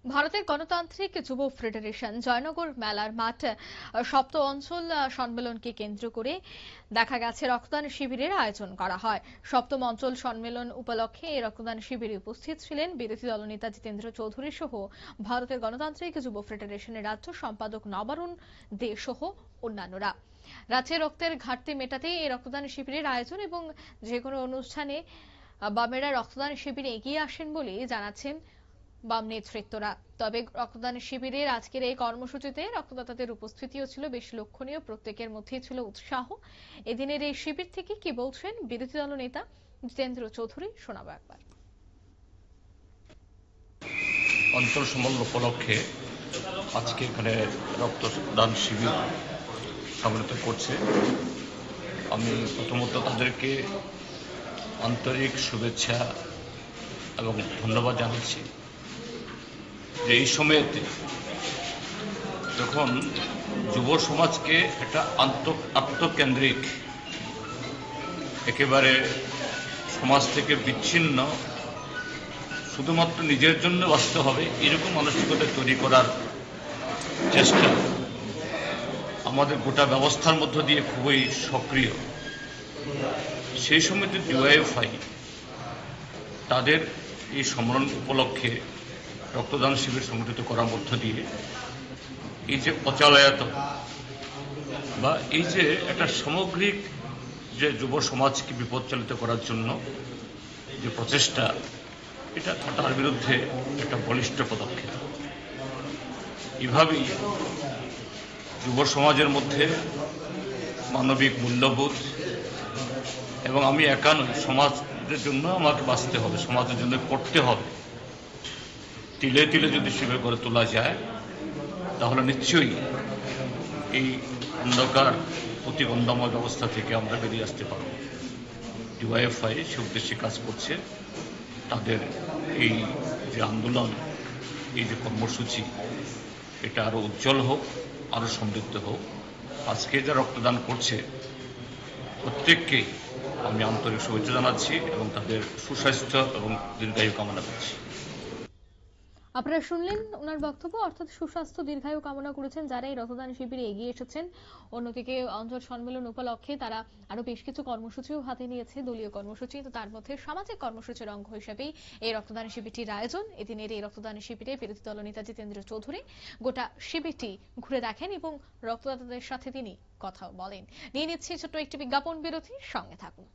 ভারতের গণতান্ত্রিক যুব ফেডারেশন জয়নগর মেলার মাঠ সপ্ত অঞ্চল সম্মেলনকে কেন্দ্র করে দেখা গেছে রক্তদান শিবিরের আয়োজন করা হয়। সপ্তম অঞ্চল সম্মেলন উপলক্ষে এই রক্তদান শিবিরে উপস্থিত ছিলেন বিরোধী দলনেতা জিতেন্দ্র চৌধুরী সহ ভারতের গণতান্ত্রিক যুব ফেডারেশনের রাজ্য সম্পাদক নবারুণ দে সহ অন্যান্যরা। রাজ্যে রক্তের ঘাটতি মেটাতে এই রক্তদান শিবিরের আয়োজন এবং যে কোনো অনুষ্ঠানে বামেরা রক্তদান শিবিরে এগিয়ে আসেন বলে জানাচ্ছেন বাম নেতৃত্বরা। তবে রক্তদান শিবিরের আজকের এই কর্মসূচিতে রক্তদাতাদের উপস্থিতিও ছিল বেশ লক্ষণীয়, প্রত্যেকের মধ্যেই ছিল উৎসাহ। এদিনের এই শিবির থেকে কি বলছেন বিরোধী দল নেতা জিতেন্দ্র চৌধুরী, শোনাবো একবার। অঞ্চল সম্মেলন উপলক্ষে আজকে এখানে রক্তদান শিবির সংগঠিত করছে। আমি প্রথমত তাদেরকে আন্তরিক শুভেচ্ছা এবং ধন্যবাদ জানাচ্ছি যে এই সময়েতে যখন যুব সমাজকে একটা আত্মকেন্দ্রিক, একেবারে সমাজ থেকে বিচ্ছিন্ন, শুধুমাত্র নিজের জন্য বাঁচতে হবে এরকম মানসিকতা তৈরি করার চেষ্টা আমাদের গোটা ব্যবস্থার মধ্য দিয়ে খুবই সক্রিয়। সেই সময় যে ডিওয়াইএফআই তাদের এই সম্মেলন উপলক্ষে রক্তদান শিবির সংগঠিত করার মধ্য দিয়ে এই যে অচলায়ত বা এই যে একটা সামগ্রিক যে যুব সমাজকে বিপদচালিত করার জন্য যে প্রচেষ্টা, এটা তার বিরুদ্ধে একটা বলিষ্ঠ পদক্ষেপ। এভাবেই যুব সমাজের মধ্যে মানবিক মূল্যবোধ, এবং আমি একা নই, সমাজের জন্য আমাকে বাঁচতে হবে, সমাজের জন্য করতে হবে, তিলে তিলে যদি শিবির করে তোলা যায় তাহলে নিশ্চয়ই এই অন্ধকার প্রতিবন্ধময় ব্যবস্থা থেকে আমরা বেরিয়ে আসতে পারব। ডিওয়াইএফআই সে উদ্দেশ্যে কাজ করছে। তাদের এই যে আন্দোলন, এই যে কর্মসূচি, এটা আরো উজ্জ্বল হোক, আরো সমৃদ্ধ হোক। আজকে যা রক্তদান করছে প্রত্যেককেই আমি আন্তরিক শুভেচ্ছা জানাচ্ছি এবং তাদের সুস্বাস্থ্য এবং দীর্ঘায়ু কামনা করছি। আপনারা শুনলেন ওনার বক্তব্য, অর্থাৎ সুস্বাস্থ্য দীর্ঘায়ু কামনা করেছেন যারা এই রক্তদান শিবিরে এগিয়ে এসেছেন। অন্যদিকে অঞ্চল সম্মেলন উপলক্ষে তারা আরো বেশ কিছু কর্মসূচিও হাতে নিয়েছে, দলীয় কর্মসূচি। তো তার মধ্যে সামাজিক কর্মসূচির অঙ্গ হিসেবেই এই রক্তদান শিবিরটির আয়োজন। এদিনের এই রক্তদান শিবিরে বিরোধী দলনেতা জিতেন্দ্র চৌধুরী গোটা শিবিরটি ঘুরে দেখেন এবং রক্তদাতাদের সাথে তিনি কথাও বলেন। নিয়ে নিচ্ছে ছোট্ট একটি বিজ্ঞাপন বিরতি, সঙ্গে থাকুন।